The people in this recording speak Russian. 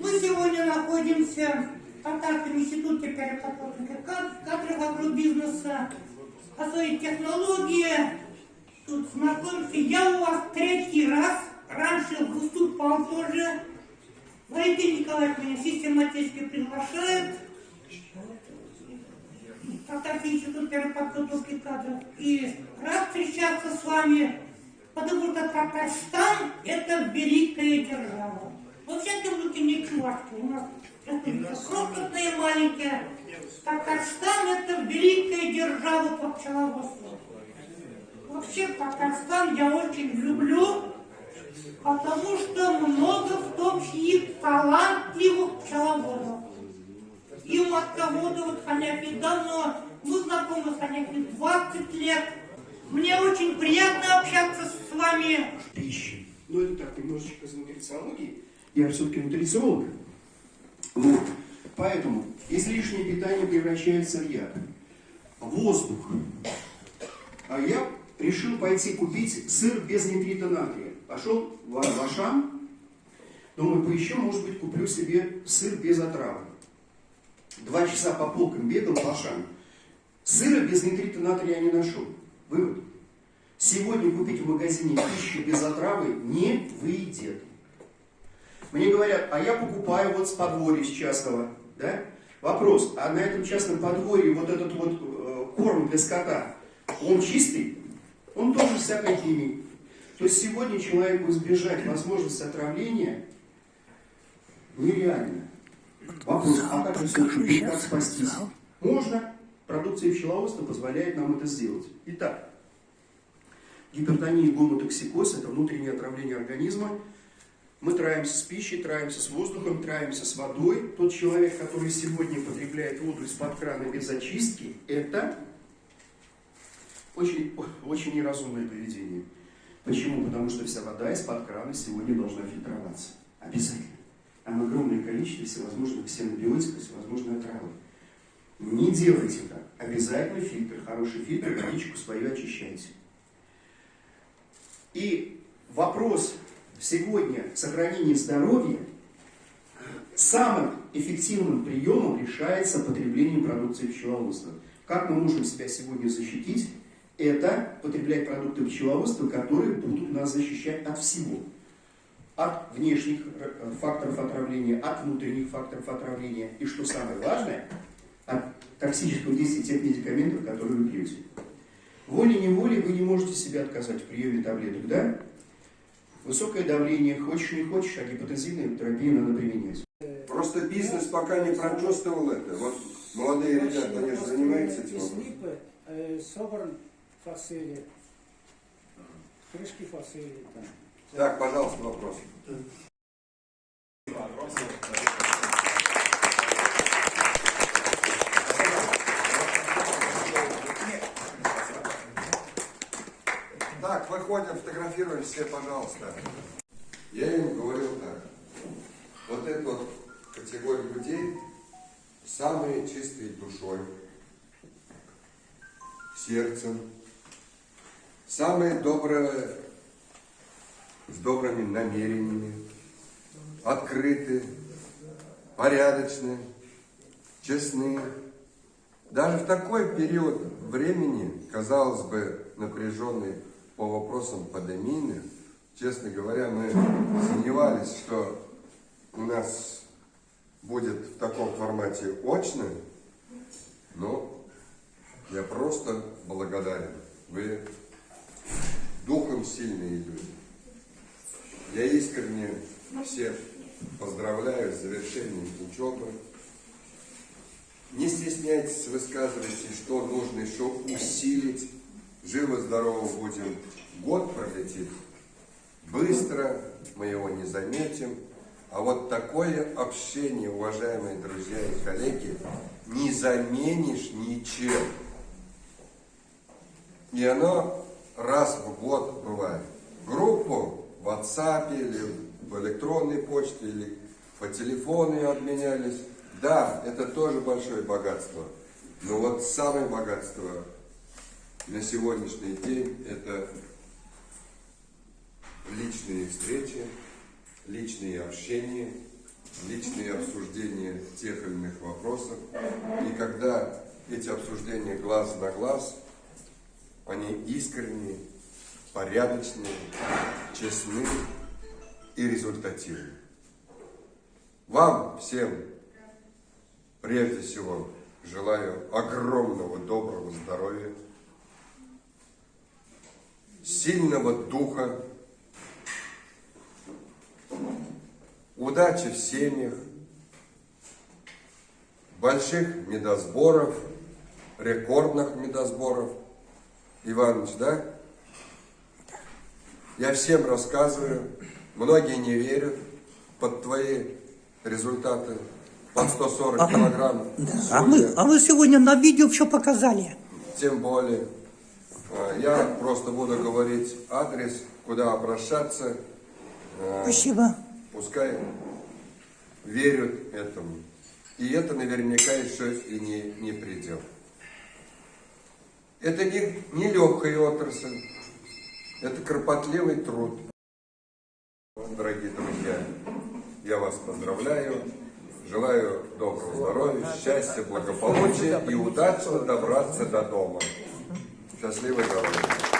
Мы сегодня находимся в Татарском институте переработки кадров агробизнеса, освоить технологии. Тут знакомься, я у вас третий раз, раньше выступал тоже. Валентин Николаевич меня систематически приглашает. Татарский институт переработки кадров. И рад встречаться с вами, потому что Татарстан – это великая держава. Во всяком случае, не Чувашки. У нас крохотные, маленькие. Татарстан – это великая держава по пчеловодству. Вообще Татарстан я очень люблю, потому что много в том числе талантливых пчеловодов. И матководы, вот Ханяфи давно, мы знакомы с Ханяфи 20 лет. Мне очень приятно общаться с вами. Пищи. Но это так, немножечко из нутрициологии. Я все-таки нутрициолог. Вот. Поэтому излишнее питание превращается в яд. Воздух. А я решил пойти купить сыр без нитрита натрия. Пошел в Ашан. Думаю, поищу, может быть, куплю себе сыр без отравы. 2 часа по полкам бегал в Ашан. Сыра без нитрита натрия я не нашел. Вывод. Сегодня купить в магазине пищу без отравы не выйдет. Мне говорят, а я покупаю вот с подворья с частного. Да? Вопрос, а на этом частном подворье вот этот вот корм для скота, он чистый? Он тоже всякой химии. То есть сегодня человеку избежать возможности отравления нереально. Вопрос, а как же все-таки, как спастись? Можно. Продукция пчеловодства позволяет нам это сделать. Итак, гипертония и гомотоксикоз – это внутреннее отравление организма. Мы травимся с пищей, травимся с воздухом, травимся с водой. Тот человек, который сегодня потребляет воду из-под крана без очистки, это очень, очень неразумное поведение. Почему? Потому что вся вода из-под крана сегодня должна фильтроваться. Обязательно. Там огромное количество всевозможных ксенобиотиков, всевозможных отравов. Не делайте так. Обязательно фильтр, хороший фильтр, водичку свою очищайте. И вопрос сегодня сохранения здоровья самым эффективным приемом решается потреблением продукции пчеловодства. Как мы можем себя сегодня защитить? Это потреблять продукты пчеловодства, которые будут нас защищать от всего. От внешних факторов отравления, от внутренних факторов отравления. И что самое важное, от токсического действия тех медикаментов, которые вы пьете. Волей-неволей вы не можете себе отказать в приеме таблеток, да? Высокое давление, хочешь не хочешь, а гипотензивную терапию надо применять. Просто бизнес пока не прочувствовал это. Вот молодые ребята, они же занимаются этим. Из липы собран фасели, крышки фасели. Так, пожалуйста, вопрос. Так, выходим, фотографируем все, пожалуйста. Я им говорил так. Вот эту вот категорию людей, самые чистые душой, сердцем, самые добрые, с добрыми намерениями, открытые, порядочные, честные. Даже в такой период времени, казалось бы, напряженный по вопросам пандемийных, честно говоря, мы сомневались, что у нас будет в таком формате очно, но я просто благодарен. Вы духом сильные люди. Я искренне всех поздравляю с завершением учебы. Не стесняйтесь, высказывайте, что нужно еще усилить. Живо-здорово будем. Год пролетит быстро, мы его не заметим. А вот такое общение, уважаемые друзья и коллеги, не заменишь ничем. И оно раз в год бывает. Группу в WhatsApp или в электронной почте, или по телефону обменялись. Да, это тоже большое богатство. Но вот самое богатство на сегодняшний день – это личные встречи, личные общения, личные обсуждения тех или иных вопросов. И когда эти обсуждения глаз на глаз, они искренние, порядочные, честны и результативны. Вам всем, прежде всего, желаю огромного доброго здоровья, сильного духа, удачи в семьях, больших медосборов, рекордных медосборов. Иваныч, да? Я всем рассказываю, многие не верят под твои результаты, под 140 килограмм. А вы сегодня на видео все показали. Тем более, я просто буду говорить адрес, куда обращаться. Спасибо. Пускай верят этому. И это наверняка еще и не предел. Это не легкая отрасль, это кропотливый труд. Дорогие друзья, я вас поздравляю, желаю доброго здоровья, счастья, благополучия и удачно добраться до дома. Счастливой дороги!